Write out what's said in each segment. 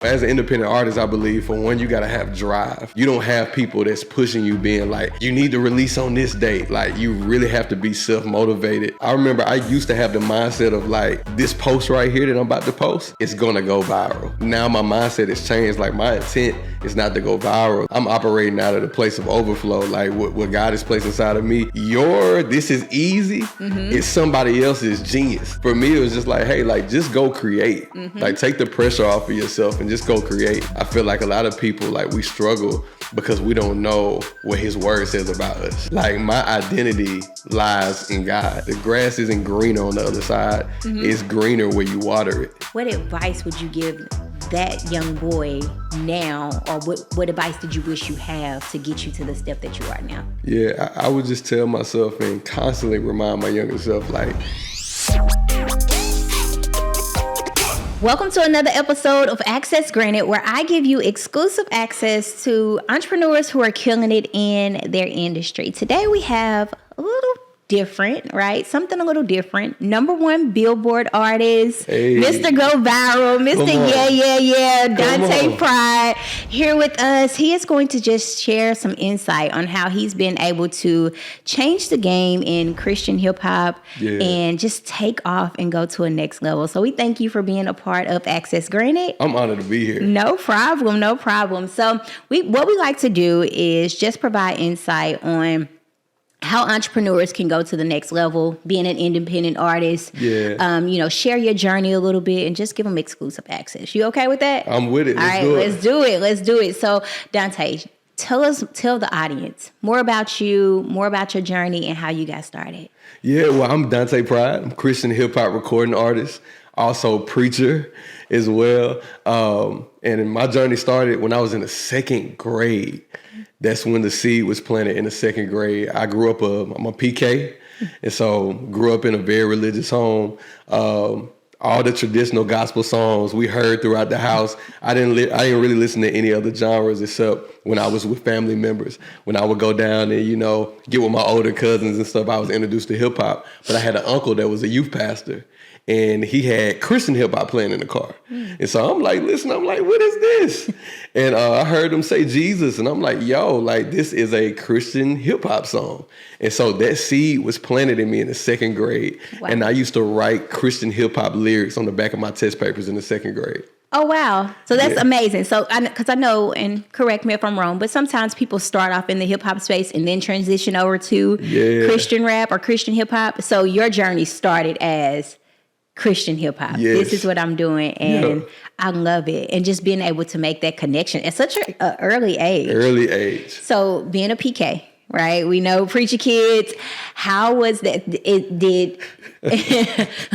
As an independent artist, I believe, for one, you gotta have drive. You don't have people that's pushing you being like, you need to release on this date. Like, you really have to be self-motivated. I remember I used to have the mindset of like, this post right here that I'm about to post, it's gonna go viral. Now my mindset has changed. Like, my intent is not to go viral. I'm operating out of the place of overflow. Like, what God has placed inside of me. This is easy. It's somebody else's genius. For me, it was just like, hey, like, just go create. Like, take the pressure off of yourself and just go create. I feel like a lot of people, like, we struggle because we don't know what his word says about us. Like, my identity lies in God. The grass isn't greener on the other side. It's greener where you water it. What advice would you give that young boy now, or what advice did you wish you have to get you to the step that you are now? Yeah, I would just tell myself and constantly remind my younger self, like, welcome to another episode of Access Granted, where I give you exclusive access to entrepreneurs who are killing it in their industry. Today we have a little different, right? Something a little different. #1 Billboard artist, Mr. Go Viral, Mr. Yeah, Dante Pride, here with us. He is going to just share some insight on how he's been able to change the game in Christian hip hop and just take off and go to a next level. So we thank you for being a part of Access Granted. I'm honored to be here. No problem. So what we like to do is just provide insight on how entrepreneurs can go to the next level, being an independent artist. Share your journey a little bit and just give them exclusive access. You okay with that? I'm with it. Let's do it. So Dante, tell the audience more about you, more about your journey and how you got started. Yeah, well, I'm Dante Pride. I'm a Christian hip hop recording artist, also preacher as well. And my journey started when I was in the second grade. That's when the seed was planted, in the second grade. I grew up, I'm a PK, and so grew up in a very religious home. All the traditional gospel songs we heard throughout the house. I didn't really listen to any other genres except when I was with family members. When I would go down and, get with my older cousins and stuff, I was introduced to hip hop. But I had an uncle that was a youth pastor, and he had Christian hip hop playing in the car. And so I'm like, what is this? And I heard him say Jesus, and I'm like, this is a Christian hip hop song. And so that seed was planted in me in the second grade. Wow. And I used to write Christian hip hop lyrics on the back of my test papers in the second grade. Oh, wow. So that's amazing. So, because I know, and correct me if I'm wrong, but sometimes people start off in the hip hop space and then transition over to Christian rap or Christian hip hop. So your journey started as Christian hip hop. Yes. This is what I'm doing, and I love it. And just being able to make that connection at such an early age. So being a PK, right? We know preacher kids. How was that?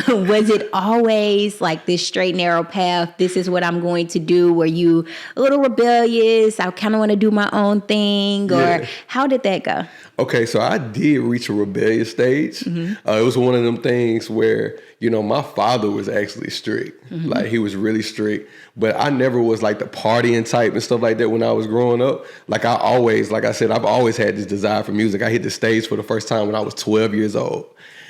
Was it always like this straight narrow path? This is what I'm going to do. Were you a little rebellious? I kind of want to do my own thing, or how did that go? Okay, so I did reach a rebellious stage. It was one of them things where, my father was actually strict. Like, he was really strict. But I never was like the partying type and stuff like that when I was growing up. Like, I've always had this desire for music. I hit the stage for the first time when I was 12 years old.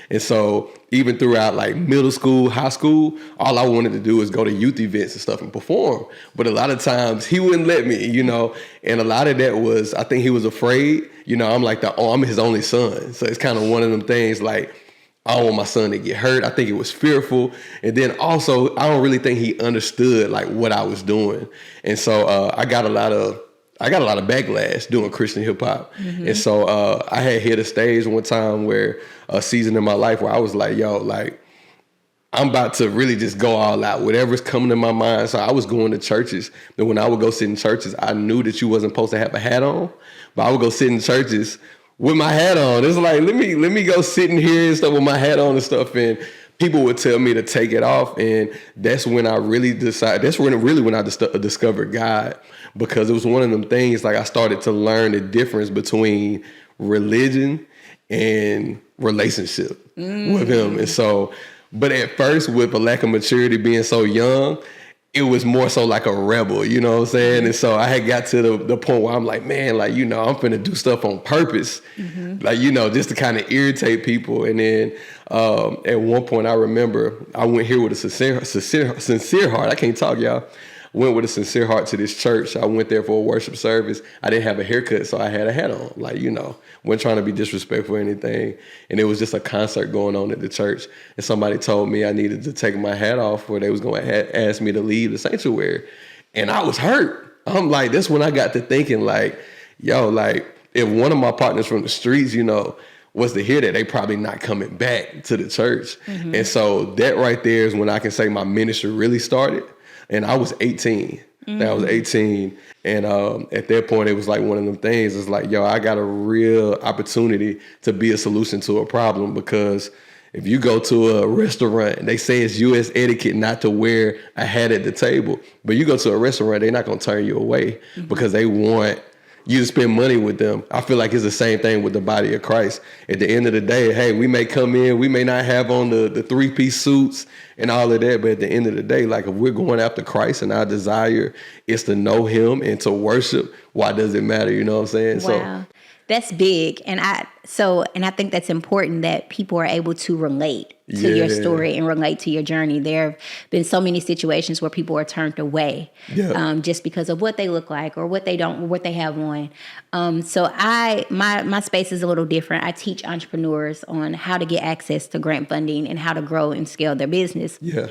And so even throughout like middle school, high school, all I wanted to do was go to youth events and stuff and perform. But a lot of times he wouldn't let me, and a lot of that was, I think he was afraid. I'm his only son. So it's kind of one of them things like, I don't want my son to get hurt. I think it was fearful. And then also, I don't really think he understood like what I was doing. And so I got a lot of backlash doing Christian hip hop. And so I had hit a stage one time where a season in my life where I was like, I'm about to really just go all out, whatever's coming to my mind. So I was going to churches. And when I would go sit in churches, I knew that you wasn't supposed to have a hat on, but I would go sit in churches with my hat on. It's like, let me go sit in here and stuff with my hat on and stuff. And people would tell me to take it off. And that's when I really when I discovered God. Because it was one of them things, like, I started to learn the difference between religion and relationship with him. And so, but at first, with a lack of maturity, being so young, it was more so like a rebel, you know what I'm saying? And so I had got to the point where I'm like, man, like, I'm finna do stuff on purpose, like, just to kind of irritate people. And then at one point, I remember I went here with a sincere heart. I can't talk, y'all. went with a sincere heart to this church. I went there for a worship service. I didn't have a haircut, so I had a hat on. Like, wasn't trying to be disrespectful or anything. And it was just a concert going on at the church. And somebody told me I needed to take my hat off or they was going to ask me to leave the sanctuary. And I was hurt. I'm like, that's when I got to thinking like, yo, like if one of my partners from the streets, was to hear that, they probably not coming back to the church. Mm-hmm. And so that right there is when I can say my ministry really started. And I was 18. Mm-hmm. I was 18. And at that point, it was like one of them things. It's like, yo, I got a real opportunity to be a solution to a problem, because if you go to a restaurant, they say it's U.S. etiquette not to wear a hat at the table. But you go to a restaurant, they're not going to turn you away because they want you to spend money with them. I feel like it's the same thing with the body of Christ. At the end of the day, hey, we may come in, we may not have on the three-piece suits and all of that, but at the end of the day, like if we're going after Christ and our desire is to know him and to worship, why does it matter? You know what I'm saying? Wow. So that's big. And I think that's important that people are able to relate to your story and relate to your journey. There have been so many situations where people are turned away just because of what they look like or what they don't, or what they have on. So my space is a little different. I teach entrepreneurs on how to get access to grant funding and how to grow and scale their business. Yeah.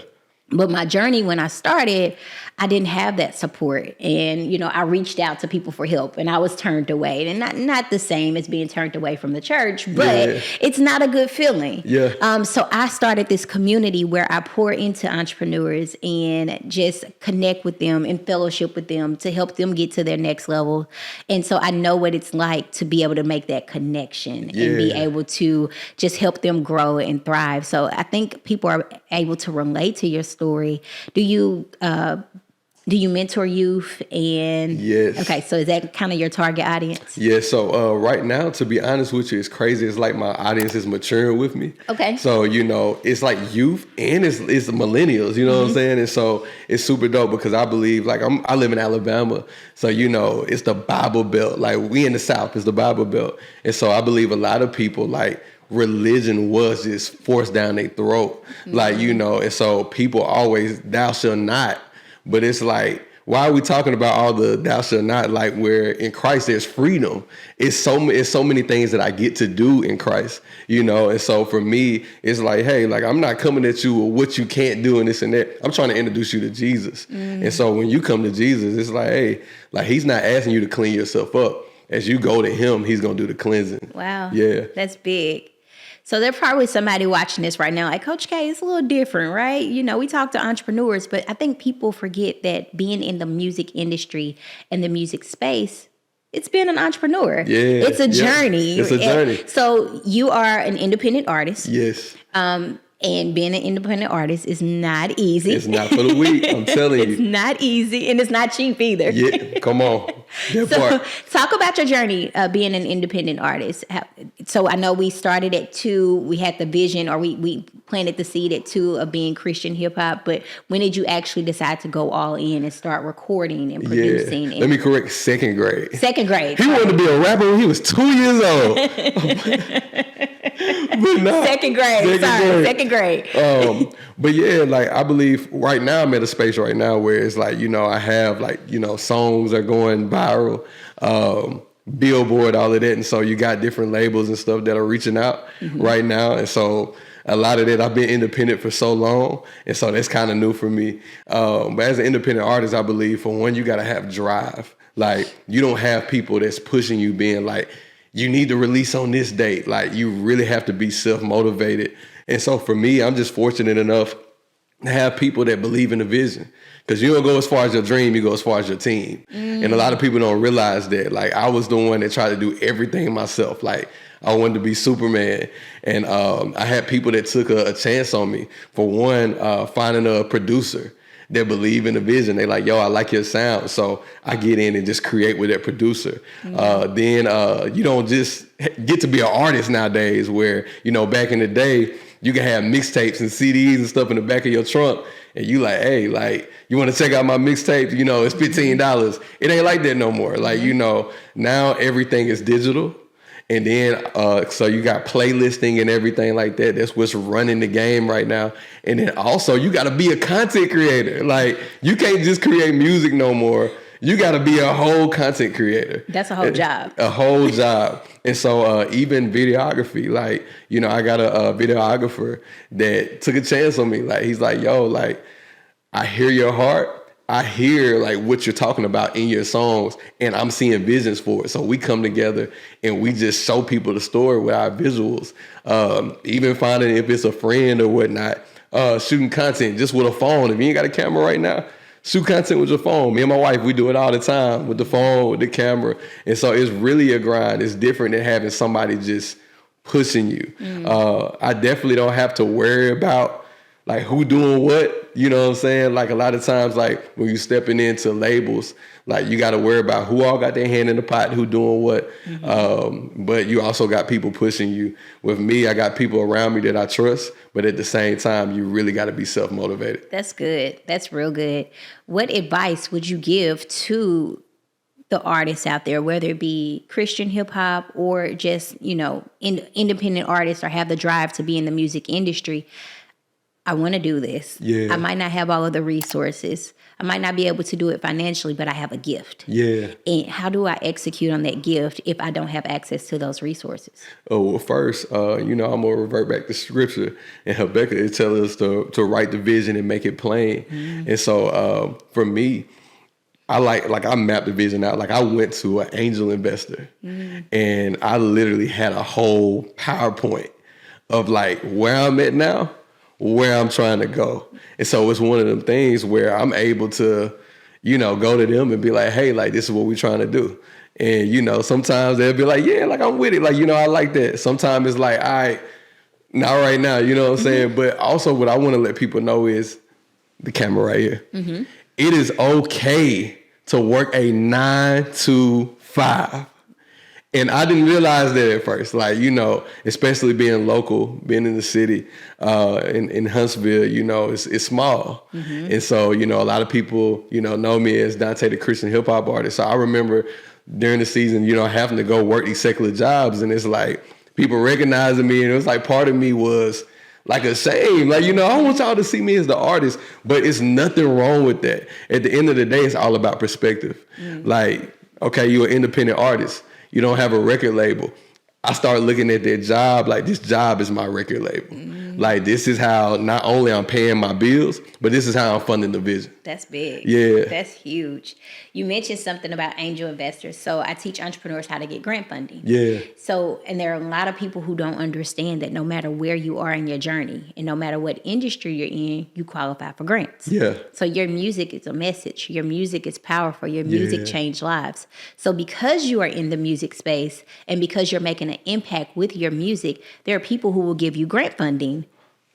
But my journey when I started, I didn't have that support. And, I reached out to people for help and I was turned away. And not the same as being turned away from the church, but it's not a good feeling. Yeah. So I started this community where I pour into entrepreneurs and just connect with them and fellowship with them to help them get to their next level. And so I know what it's like to be able to make that connection and be able to just help them grow and thrive. So I think people are able to relate to your story. Do you mentor youth? And yes. Okay, so is that kind of your target audience? Yeah. So right now, to be honest with you, it's crazy. It's like my audience is maturing with me. Okay. So it's like youth and it's millennials. You know what I'm saying? And so it's super dope because I believe I live in Alabama, so it's the Bible Belt. Like we in the South, it's the Bible Belt, and so I believe a lot of people religion was just forced down their throat. And so people always, thou shalt not. But it's like, why are we talking about all the thou shalt not? Like where in Christ there's freedom. It's so many things that I get to do in Christ, And so for me, it's like, hey, I'm not coming at you with what you can't do and this and that. I'm trying to introduce you to Jesus. And so when you come to Jesus, it's like, hey, he's not asking you to clean yourself up. As you go to him, he's going to do the cleansing. Wow. Yeah. That's big. So there's probably somebody watching this right now like, Coach K, it's a little different, right? We talk to entrepreneurs, but I think people forget that being in the music industry and the music space, it's being an entrepreneur. Yeah. It's a journey. It's a journey. So you are an independent artist. Yes. And being an independent artist is not easy. It's not for the weak, I'm telling you. It's not easy, and it's not cheap either. Yeah, come on. Talk about your journey being an independent artist. So I know we started at 2. We had the vision, or we planted the seed at 2 of being Christian hip hop. But when did you actually decide to go all in and start recording and producing? Let me correct, 2nd grade. 2nd grade. He wanted to be a rapper when he was 2 years old. But no, 2nd grade. Second grade. But yeah, I believe right now I'm at a space right now where it's I have songs are going viral, Billboard, all of that. And so you got different labels and stuff that are reaching out right now. And so a lot of that, I've been independent for so long. And so that's kind of new for me. But as an independent artist, I believe for one, you got to have drive. You don't have people that's pushing you being you need to release on this date. You really have to be self-motivated. And so for me, I'm just fortunate enough to have people that believe in the vision. Because you don't go as far as your dream, you go as far as your team. And a lot of people don't realize that. I was the one that tried to do everything myself. I wanted to be Superman. And I had people that took a chance on me. For one, finding a producer that believe in the vision. They yo, I like your sound. So I get in and just create with that producer. Then you don't just get to be an artist nowadays where, back in the day, you can have mixtapes and CDs and stuff in the back of your trunk. And you hey, you want to check out my mixtape? It's $15. It ain't like that no more. Now everything is digital. And then, so you got playlisting and everything like that. That's what's running the game right now. And then also you got to be a content creator. Like you can't just create music no more. You got to be a whole content creator. That's a whole job. A whole job. And so even videography, like, you know, I got a videographer that took a chance on me. Like, he's like, yo, like, I hear your heart. I hear like what you're talking about in your songs, and I'm seeing visions for it. So we come together and we just show people the story with our visuals. Even finding if it's a friend or whatnot, shooting content just with a phone. If you ain't got a camera right now, shoot content with your phone. Me and my wife, we do it all the time with the phone, with the camera. And so it's really a grind. It's different than having somebody just pushing you. I definitely don't have to worry about like who doing what, you know what I'm saying? Like a lot of times, like when you stepping into labels, like you got to worry about who all got their hand in the pot, who doing what. But you also got people pushing you. With me, I got people around me that I trust, but at the same time, you really got to be self-motivated. That's good. That's real good. What advice would you give to the artists out there, whether it be Christian hip hop or just, you know, independent artists or have the drive to be in the music industry? I want to do this. Yeah. I might not have all of the resources. I might not be able to do it financially, but I have a gift. Yeah. And how do I execute on that gift if I don't have access to those resources? Oh, well, first, you know, I'm going to revert back to scripture. And Habakkuk, it tells us to write the vision and make it plain. And so for me, I I mapped the vision out. Like I went to an angel investor and I literally had a whole PowerPoint of like where I'm at now, where I'm trying to go. And so it's one of them things where I'm able to, you know, go to them and be like, hey, like, this is what we're trying to do. And, you know, sometimes they'll be like, yeah, like, I'm with it. Like, you know, I like that. Sometimes it's like, all right, not right now, you know what I'm saying? But also what I want to let people know is the camera right here. It is okay to work a 9 to 5. And I didn't realize that at first, like, you know, especially being local, being in the city, in Huntsville, you know, it's small. And so, you know, a lot of people, you know me as Dante, the Christian hip hop artist. So I remember during the season, you know, having to go work these secular jobs. And it's like people recognizing me. And it was like part of me was like ashamed. Like, you know, I want y'all to see me as the artist, but it's nothing wrong with that. At the end of the day, it's all about perspective. Like, okay, you're an independent artist. You don't have a record label. I started looking at their job like this job is my record label. Like this is how not only I'm paying my bills, but this is how I'm funding the vision. That's big. Yeah. That's huge. You mentioned something about angel investors. So I teach entrepreneurs how to get grant funding. Yeah. So, and there are a lot of people who don't understand that no matter where you are in your journey and no matter what industry you're in, you qualify for grants. Yeah. So your music is a message. Your music is powerful. Your music changed lives. So because you are in the music space and because you're making an impact with your music, there are people who will give you grant funding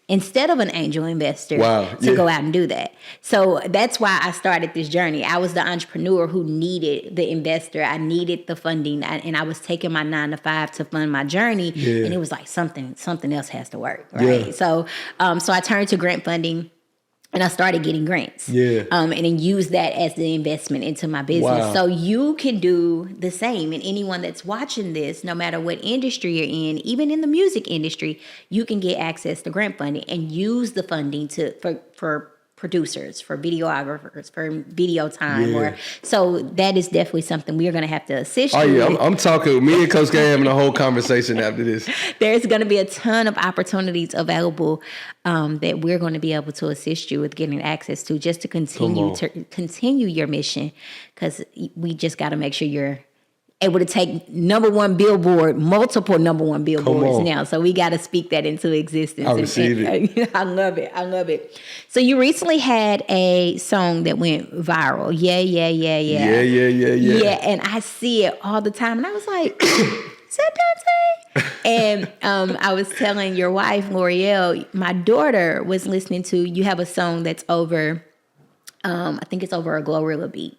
instead of an angel investor to go out and do that. So that's why I started this journey. I was the entrepreneur who needed the investor. I needed the funding, and I was taking my 9 to 5 to fund my journey. And it was like something else has to work, right? So I turned to grant funding. And I started getting grants. And then use that as the investment into my business. So you can do the same. And anyone that's watching this, no matter what industry you're in, even in the music industry, you can get access to grant funding and use the funding for producers, for videographers, for video time. So that is definitely something we're going to have to assist you with. I'm talking, me and Coach K having a whole conversation after this. There's going to be a ton of opportunities available that we're going to be able to assist you with getting access to just to continue your mission, because we just got to make sure you're able to take multiple number one billboards now. So we got to speak that into existence. I receive it. I love it. So you recently had a song that went viral. Yeah. Yeah, and I see it all the time. And I was like, is that Dante? And I was telling your wife, L'Oreal, my daughter was listening to, you have a song that's over, I think it's over a Glorilla beat.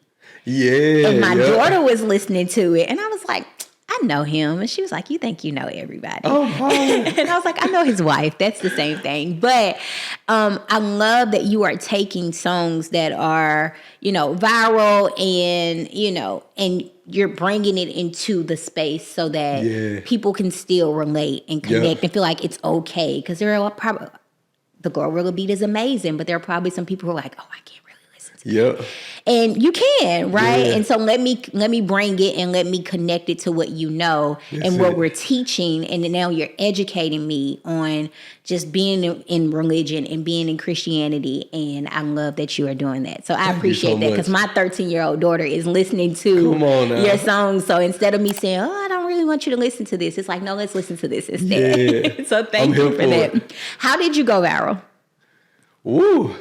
And my daughter was listening to it. And I was like, I know him. And she was like, you think you know everybody. Oh, and I was like, I know his wife. That's the same thing. But I love that you are taking songs that are, viral and you're bringing it into the space so that people can still relate and connect and feel like it's okay. Because there are probably, the Glorilla beat is amazing, but there are probably some people who are like, oh, I can't really listen to Yep. And you can, right? And so let me bring it and let me connect it to what you know and what we're teaching. And then now you're educating me on just being in religion and being in Christianity. And I love that you are doing that. So I appreciate that because my 13-year-old daughter is listening to your songs. So instead of me saying, oh, I don't really want you to listen to this, it's like, no, let's listen to this instead. Yeah. So thank you for that. How did you go viral? Woo.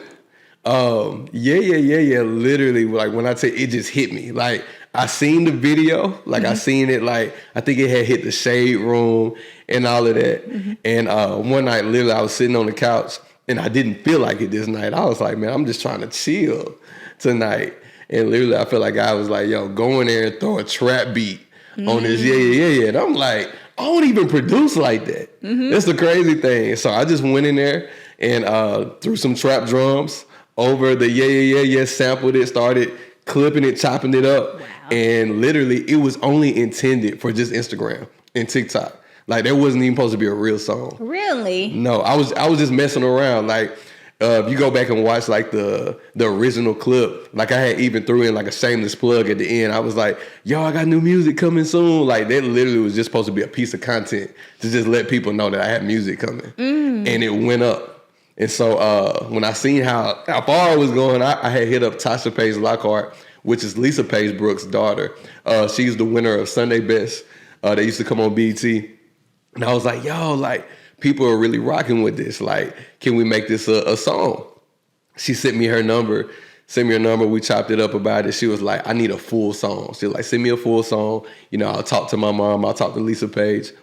Yeah. Literally, like when I say it just hit me. Like I seen the video, like I seen it, like I think it had hit the shade room and all of that. And one night, literally, I was sitting on the couch and I didn't feel like it this night. I was like, man, I'm just trying to chill tonight. And literally, I felt like I was like, yo, go in there and throw a trap beat on this. Yeah. And I'm like, I don't even produce like that. That's the crazy thing. So I just went in there and threw some trap drums over the yeah, sampled it, started clipping it, chopping it up. Wow. And literally it was only intended for just Instagram and TikTok. Like there wasn't even supposed to be a real song. Really? No, I was just messing around. Like if you go back and watch like the original clip, like I had even threw in like a shameless plug at the end. I was like, yo, I got new music coming soon. Like that literally was just supposed to be a piece of content to just let people know that I had music coming. And it went up. And so when I seen how far I was going, I had hit up Tasha Page Lockhart, which is Lisa Page Brooks' daughter. She's the winner of Sunday Best. They used to come on BET. And I was like, yo, like, people are really rocking with this. Like, can we make this a song? She sent me her number. We chopped it up about it. She was like, I need a full song. She was like, send me a full song. I'll talk to my mom. I'll talk to Lisa Page.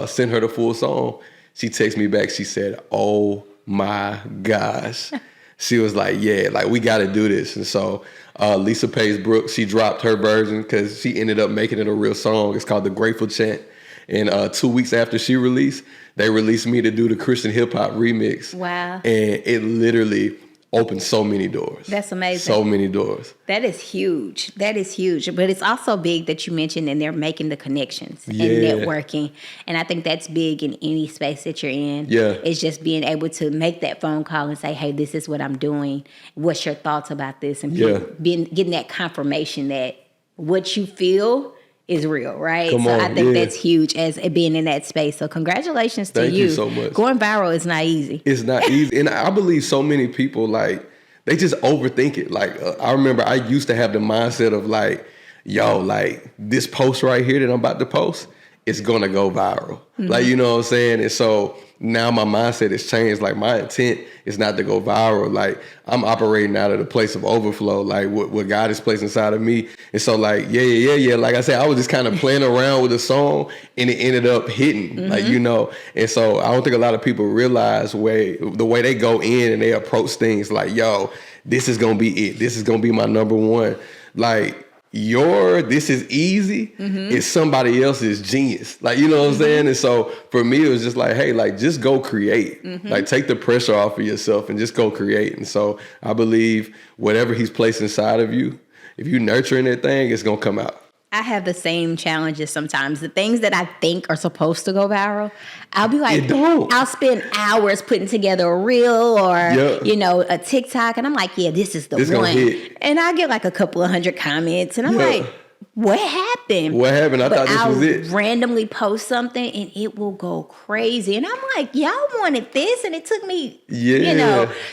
Send her the full song. She texted me back. She said, oh, my gosh. She was like, yeah, like we got to do this. And so Lisa Page Brooks, she dropped her version because she ended up making it a real song. It's called The Grateful Chant. And 2 weeks after she released, they released me to do the Christian hip hop remix. Wow. And it literally opened so many doors. That's amazing. So many doors. That is huge. But it's also big that you mentioned and they're making the connections and networking. And I think that's big in any space that you're in. Yeah. It's just being able to make that phone call and say, hey, this is what I'm doing. What's your thoughts about this? And getting that confirmation that what you feel is real, right? I think that's huge as being in that space. So congratulations to you. Thank you so much. Going viral is not easy. It's not easy. And I believe so many people, like, they just overthink it. Like, I remember I used to have the mindset of like, yo, like this post right here that I'm about to post, it's going to go viral. Like, you know what I'm saying? And so now my mindset has changed. Like my intent is not to go viral. Like I'm operating out of the place of overflow, like what God has placed inside of me. And so like, yeah. Like I said, I was just kind of playing around with a song and it ended up hitting, like, And so I don't think a lot of people realize the way they go in and they approach things like, yo, this is going to be it. This is going to be my number one. Like, this is easy is somebody else's genius. Like, you know what I'm saying? And so for me, it was just like, hey, like just go create. Like take the pressure off of yourself and just go create. And so I believe whatever he's placed inside of you, if you nurturing that thing, it's going to come out. I have the same challenges sometimes. The things that I think are supposed to go viral, I'll be like, I'll spend hours putting together a reel or, a TikTok. And I'm like, yeah, this is the one. And I get like a couple of 100 comments. And I'm like, what happened? What happened? I thought this was it. I'll randomly post something and it will go crazy. And I'm like, y'all wanted this and it took me,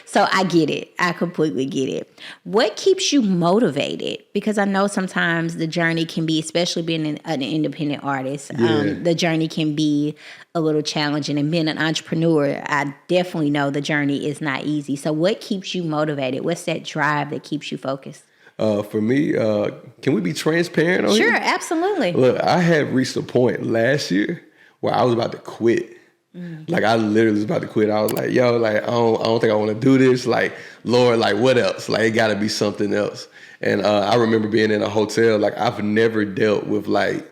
So I get it. I completely get it. What keeps you motivated? Because I know sometimes the journey can be, especially being an independent artist, the journey can be a little challenging. And being an entrepreneur, I definitely know the journey is not easy. So what keeps you motivated? What's that drive that keeps you focused? For me, can we be transparent on here? Sure, absolutely. Look, I had reached a point last year where I was about to quit. Like I literally was about to quit. I was like, yo, like I don't think I want to do this. Like, Lord, like what else? Like it got to be something else. And I remember being in a hotel. Like I've never dealt with like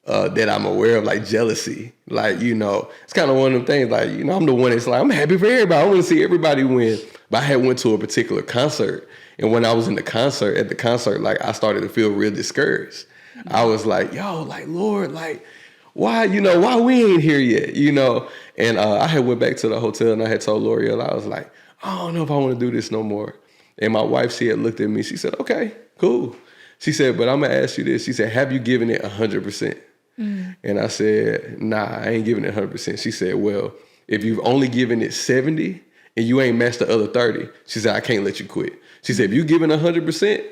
that I'm aware of, like jealousy. Like, you know, it's kind of one of them things, like, you know, I'm the one that's like, I'm happy for everybody. I want to see everybody win. But I had went to a particular concert. And when I was at the concert, like, I started to feel real discouraged. I was like, yo, like, Lord, like, why we ain't here yet, you know? And I had went back to the hotel and I had told L'Oreal, I was like, I don't know if I want to do this no more. And my wife, she had looked at me. She said, okay, cool. She said, but I'm going to ask you this. She said, have you given it 100%? And I said, nah, I ain't giving it 100%. She said, well, if you've only given it 70 and you ain't matched the other 30, she said, I can't let you quit. She said, if you giving 100%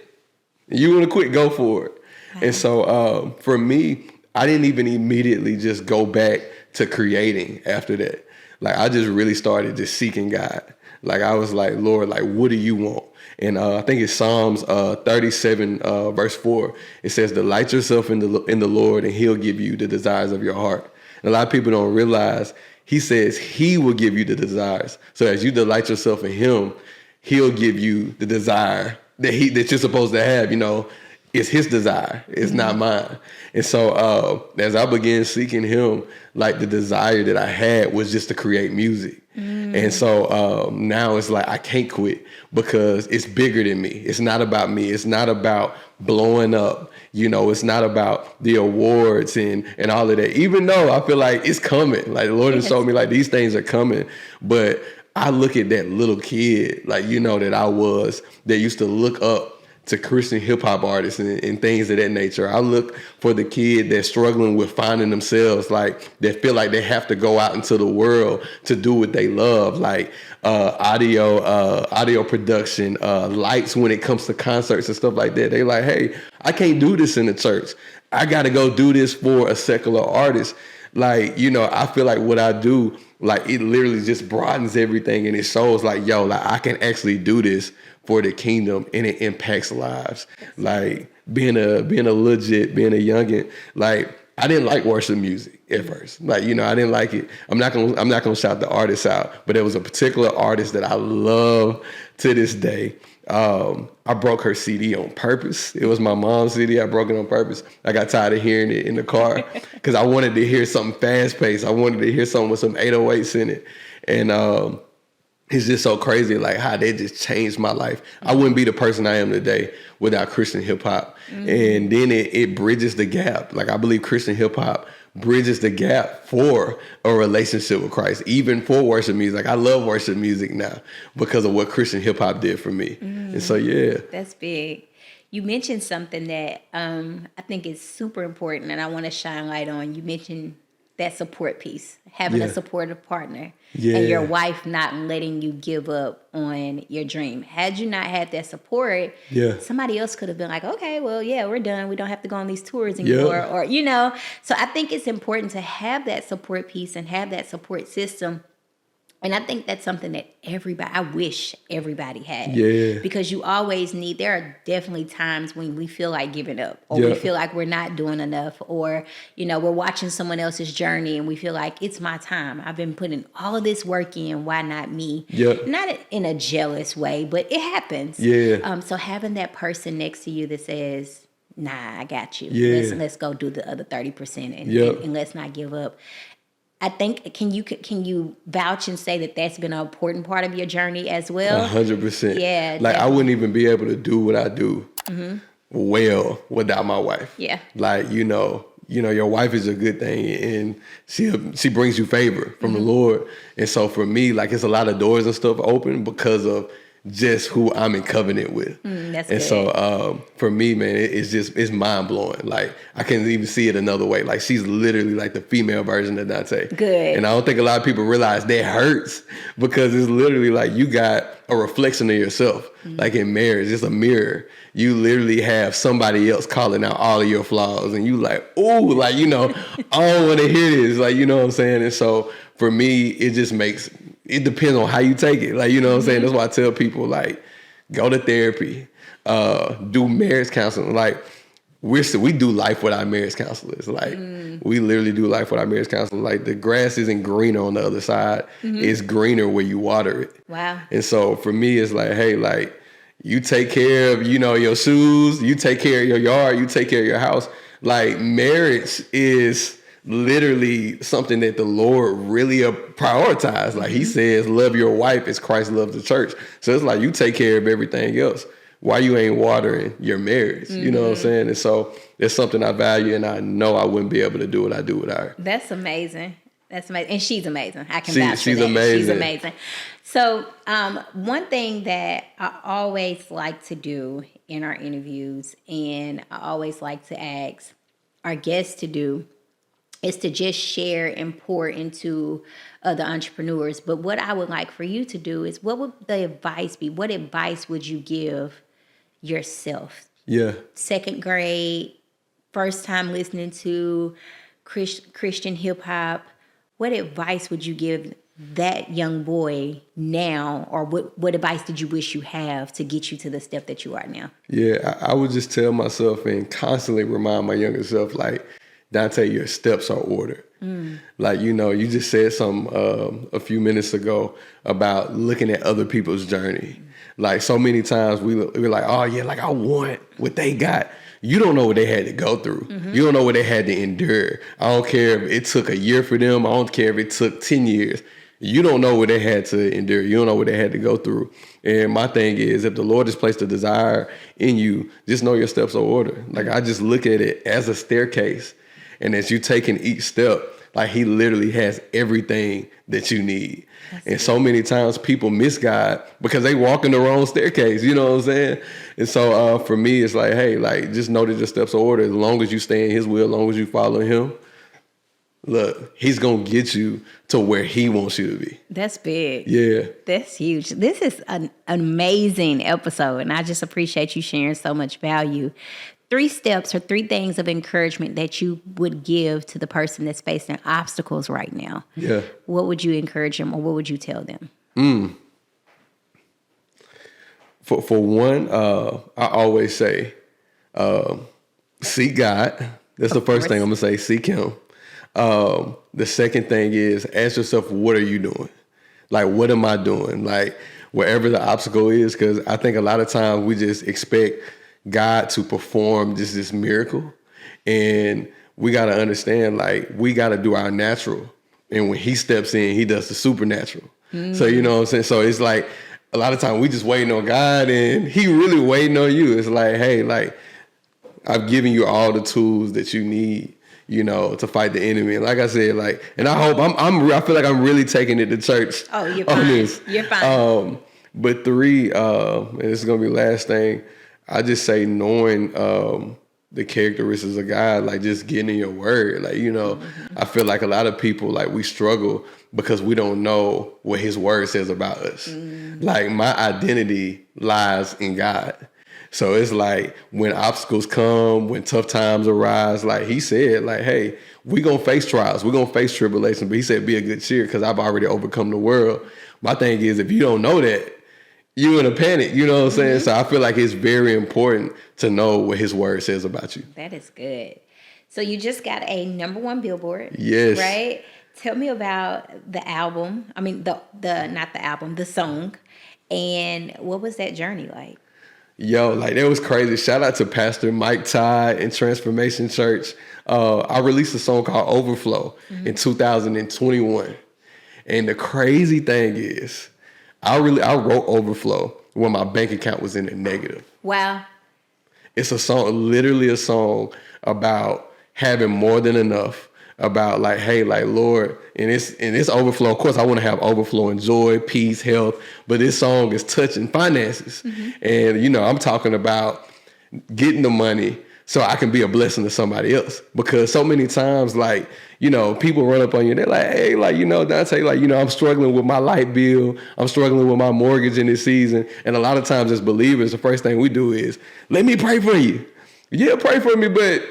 and you want to quit, go for it. And so for me, I didn't even immediately just go back to creating after that. Like, I just really started just seeking God. Like, I was like, Lord, like, what do you want? And I think it's Psalms 37, verse 4. It says, delight yourself in the Lord, and he'll give you the desires of your heart. And a lot of people don't realize he says he will give you the desires. So as you delight yourself in him, he'll give you the desire that you're supposed to have, you know. It's his desire. It's not mine. And so as I began seeking him, like, the desire that I had was just to create music. And so now it's like I can't quit because it's bigger than me. It's not about me. It's not about blowing up. You know, it's not about the awards and all of that. Even though I feel like it's coming. Like, the Lord has told me, like, these things are coming. But I look at that little kid, like, you know, that used to look up to Christian hip hop artists and things of that nature. I look for the kid that's struggling with finding themselves, like, that feel like they have to go out into the world to do what they love, like audio production, lights when it comes to concerts and stuff like that. They like, hey, I can't do this in the church. I got to go do this for a secular artist. Like, you know, I feel like what I do, like, it literally just broadens everything, and it shows like, yo, like, I can actually do this for the kingdom, and it impacts lives. Like, being a youngin', like, I didn't like worship music at first. Like, you know, I didn't like it. I'm not gonna shout the artist out, but there was a particular artist that I love to this day. I broke her CD on purpose. It was my mom's CD. I broke it on purpose. I got tired of hearing it in the car because I wanted to hear something fast paced. I wanted to hear something with some 808s in it. And it's just so crazy, like, how they just changed my life. I wouldn't be the person I am today without Christian hip hop. And then it bridges the gap. Like, I believe Christian hip hop bridges the gap for a relationship with Christ, even for worship music. Like, I love worship music now because of what Christian hip hop did for me. And so, yeah. That's big. You mentioned something that I think is super important, and I want to shine light on. You mentioned that support piece, having a supportive partner, and your wife not letting you give up on your dream. Had you not had that support, somebody else could have been like, okay, well, yeah, we're done. We don't have to go on these tours anymore. Or, you know, so I think it's important to have that support piece and have that support system. And I think that's something that I wish everybody had. Yeah. Because you always there are definitely times when we feel like giving up, or we feel like we're not doing enough, or, you know, we're watching someone else's journey and we feel like it's my time. I've been putting all of this work in. Why not me? Not in a jealous way, but it happens. So having that person next to you that says, nah, I got you. Let's go do the other 30% and let's not give up. I think, can you vouch and say that that's been an important part of your journey as well? 100%. Yeah. Like, definitely. I wouldn't even be able to do what I do well without my wife. Yeah. Like, you know, your wife is a good thing, and she brings you favor from the Lord. And so for me, like, it's a lot of doors and stuff open because of just who I'm in covenant with. That's and good. So for me, man, it's mind blowing. Like, I can't even see it another way. Like, she's literally like the female version of Dante. Good. And I don't think a lot of people realize that hurts, because it's literally like you got a reflection of yourself. Like, in marriage, it's a mirror. You literally have somebody else calling out all of your flaws, and you like, oh, like, you know, I don't want to hear this. Like, you know what I'm saying? And so for me, it depends on how you take it. Like, you know what I'm saying? That's why I tell people, like, go to therapy, do marriage counseling. Like, we do life with our marriage counselors. Like, we literally do life with our marriage counselors. Like, the grass isn't greener on the other side. It's greener where you water it. Wow. And so for me, it's like, hey, like, you take care of, you know, your shoes, you take care of your yard, you take care of your house. Like marriage is literally something that the Lord really prioritized. Like he says, love your wife as Christ loves the church. So it's like you take care of everything else. Why you ain't watering your marriage? You know what I'm saying? And so it's something I value, and I know I wouldn't be able to do what I do without her. That's amazing. That's amazing. And she's amazing. I can vouch for that. Amazing. She's amazing. So one thing that I always like to do in our interviews, and I always like to ask our guests to do, is to just share and pour into other entrepreneurs. But what I would like for you to do is, what would the advice be? What advice would you give yourself? Yeah. Second grade, first time listening to Christian hip hop. What advice would you give that young boy now, or what advice did you wish you have to get you to the step that you are now? Yeah, I would just tell myself and constantly remind my younger self, like, Dante, your steps are ordered. Like, you know, you just said something a few minutes ago about looking at other people's journey. Like, so many times we're like, oh, yeah, like, I want what they got. You don't know what they had to go through. You don't know what they had to endure. I don't care if it took a year for them. I don't care if it took 10 years. You don't know what they had to endure. You don't know what they had to go through. And my thing is, if the Lord has placed a desire in you, just know your steps are ordered. Like, I just look at it as a staircase. And as you taking each step, like, he literally has everything that you need. And so many times people miss God because they walk in the wrong staircase, you know what I'm saying? And so for me, it's like, hey, like, just know that your steps are ordered. As long as you stay in his will, as long as you follow him, look, he's going to get you to where he wants you to be. That's big. Yeah. That's huge. This is an amazing episode, and I just appreciate you sharing so much value. 3 steps or 3 things of encouragement that you would give to the person that's facing obstacles right now. Yeah. What would you encourage them, or what would you tell them? For one, I always say, seek God. That's the first thing I'm going to say. Seek him. The second thing is, ask yourself, what are you doing? Like, what am I doing? Like, wherever the obstacle is, because I think a lot of times we just expect God to perform just this miracle. And we got to understand, like, we got to do our natural. And when he steps in, he does the supernatural. So, you know what I'm saying? So it's like, a lot of times we just waiting on God, and he really waiting on you. It's like, hey, like, I've given you all the tools that you need, you know, to fight the enemy. And like I said, like, and I hope I feel like I'm really taking it to church. Oh, you're fine. You're fine. But 3, and this is going to be the last thing, I just say knowing the characteristics of God, like just getting in your word. Like, you know, I feel like a lot of people, like, we struggle because we don't know what his word says about us. Like, my identity lies in God. So it's like when obstacles come, when tough times arise, like he said, like, hey, we're going to face trials. We're going to face tribulation. But he said, be a good cheer because I've already overcome the world. My thing is, if you don't know that, you in a panic, you know what I'm saying? So I feel like it's very important to know what his word says about you. That is good. So you just got a #1 Billboard. Yes. Right? Tell me about the album. I mean, not the album, the song. And what was that journey like? Yo, like, that was crazy. Shout out to Pastor Mike Todd and Transformation Church. I released a song called Overflow in 2021. And the crazy thing is, I wrote Overflow when my bank account was in the negative. Wow. It's a song, literally a song about having more than enough, about like, hey, like, Lord, in this overflow, of course I want to have overflow in joy, peace, health, but this song is touching finances. And, you know, I'm talking about getting the money so I can be a blessing to somebody else. Because so many times, like, you know, people run up on you, they're like, hey, like, you know, Dante, like, you know, I'm struggling with my light bill, I'm struggling with my mortgage in this season. And a lot of times as believers, the first thing we do is, let me pray for you. Yeah, pray for me, but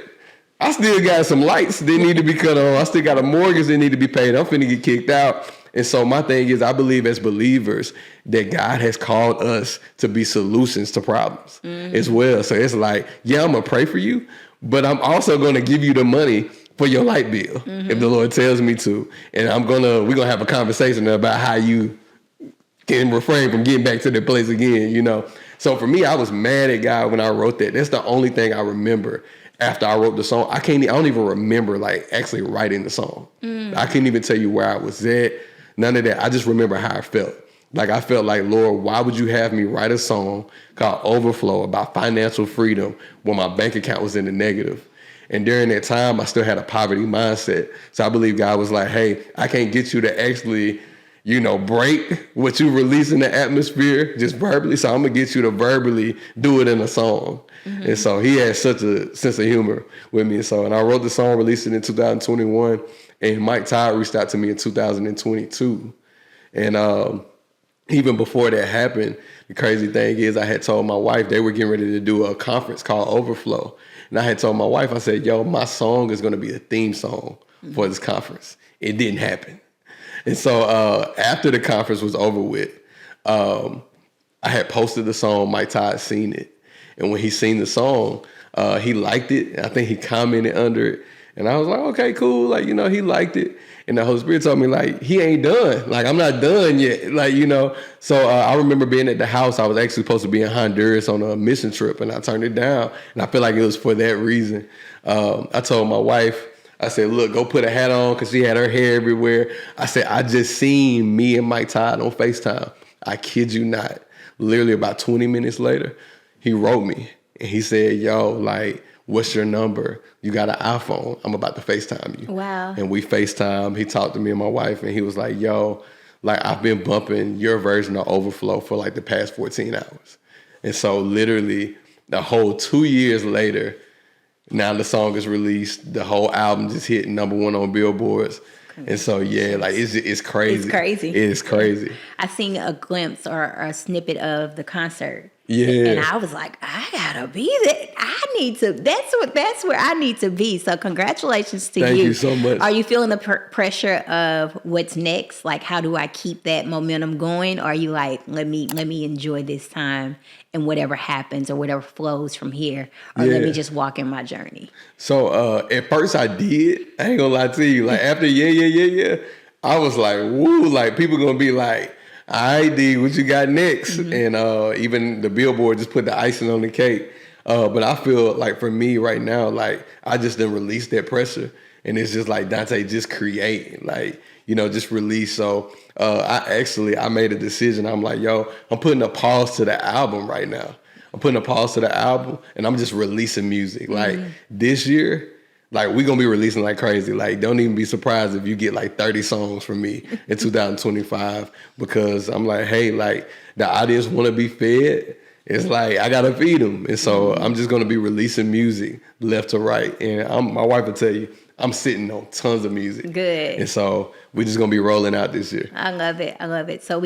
I still got some lights that need to be cut on. I still got a mortgage that need to be paid. I'm finna get kicked out. And so my thing is, I believe as believers that God has called us to be solutions to problems as well. So it's like, yeah, I'm going to pray for you, but I'm also going to give you the money for your light bill if the Lord tells me to. And we're going to have a conversation about how you can refrain from getting back to that place again, you know. So for me, I was mad at God when I wrote that. That's the only thing I remember after I wrote the song. I don't even remember like actually writing the song. I couldn't even tell you where I was at. None of that. I just remember how I felt. Like I felt like, Lord, why would you have me write a song called Overflow about financial freedom when my bank account was in the negative? And during that time, I still had a poverty mindset. So I believe God was like, hey, I can't get you to actually, break what you release in the atmosphere just verbally. So I'm going to get you to verbally do it in a song. And so he had such a sense of humor with me. And I wrote the song, released it in 2021. And Mike Todd reached out to me in 2022. And even before that happened, the crazy thing is I had told my wife they were getting ready to do a conference called Overflow. And I had told my wife, I said, yo, my song is going to be a theme song for this conference. It didn't happen. And so after the conference was over with, I had posted the song, Mike Todd seen it. And when he seen the song, he liked it. I think he commented under it. And I was like, okay, cool. Like, he liked it. And the Holy Spirit told me, like, he ain't done. Like, I'm not done yet. Like, So I remember being at the house. I was actually supposed to be in Honduras on a mission trip, and I turned it down. And I feel like it was for that reason. I told my wife, I said, look, go put a hat on, because she had her hair everywhere. I said, I just seen me and Mike Todd on FaceTime. I kid you not. Literally about 20 minutes later, he wrote me. And he said, yo, like, what's your number? You got an iPhone. I'm about to FaceTime you. Wow. And we FaceTime. He talked to me and my wife, and he was like, yo, like, I've been bumping your version of Overflow for like the past 14 hours. And so literally the whole 2 years later, now the song is released. The whole album just hit #1 on billboards. And so, yeah, like it's crazy. It's crazy. It is crazy. I seen a glimpse or a snippet of the concert. Yeah. And I was like, I gotta be there. That's where I need to be. So congratulations to you. Thank you so much. Are you feeling the pressure of what's next? Like, how do I keep that momentum going? Or are you like, let me enjoy this time and whatever happens or whatever flows from here, or let me just walk in my journey? So at first I did. I ain't gonna lie to you. Like after yeah, I was like, woo, like people gonna be like, all right, D, what you got next? And even the billboard just put the icing on the cake. But I feel like for me right now, like I just didn't release that pressure. And it's just like, Dante, just create, like, just release. So I made a decision. I'm like, yo, I'm putting a pause to the album right now. I'm putting a pause to the album, and I'm just releasing music. Like this year, like we're going to be releasing like crazy. Like don't even be surprised if you get like 30 songs from me in 2025, because I'm like, hey, like the audience want to be fed. It's like, I got to feed them. And so I'm just going to be releasing music left to right. And my wife will tell you, I'm sitting on tons of music. Good. And so we're just going to be rolling out this year. I love it. So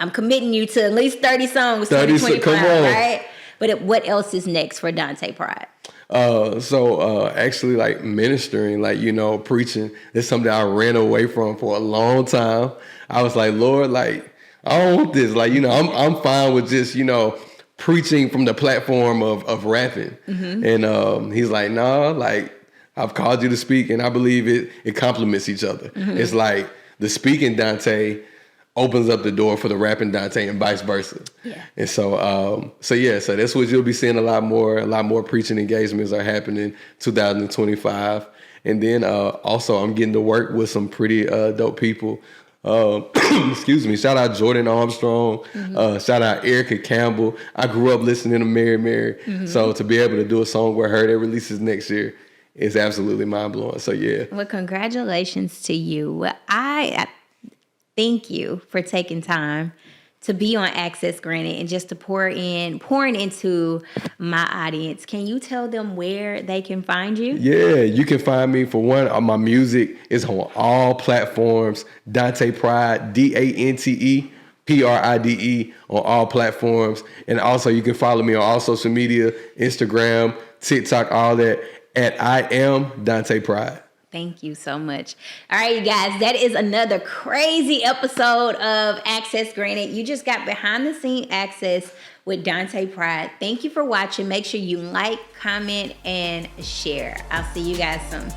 I'm committing you to at least 30 songs, 2025, come on. Right? But what else is next for Dante Pride? Actually like ministering, like, preaching is something I ran away from for a long time. I was like, Lord, like, I don't want this. Like, I'm fine with just, preaching from the platform of rapping. And he's like, nah, like, I've called you to speak, and I believe it complements each other. It's like the speaking Dante opens up the door for the rapping Dante and vice versa. Yeah. And so that's what you'll be seeing a lot more preaching engagements are happening 2025. And then also I'm getting to work with some pretty dope people. Excuse me. Shout out Jordan Armstrong. Shout out Erica Campbell. I grew up listening to Mary. So to be able to do a song with her that releases next year is absolutely mind blowing. So yeah. Well, congratulations to you. I thank you for taking time to be on Access Granted and just to pouring into my audience. Can you tell them where they can find you? Yeah, you can find me, for one, my music is on all platforms. Dante Pride, DantePride on all platforms. And also you can follow me on all social media, Instagram, TikTok, all that, at I am Dante Pride. Thank you so much. All right, you guys, that is another crazy episode of Access Granted. You just got behind the scene access with Dante Pride. Thank you for watching. Make sure you like, comment, and share. I'll see you guys soon.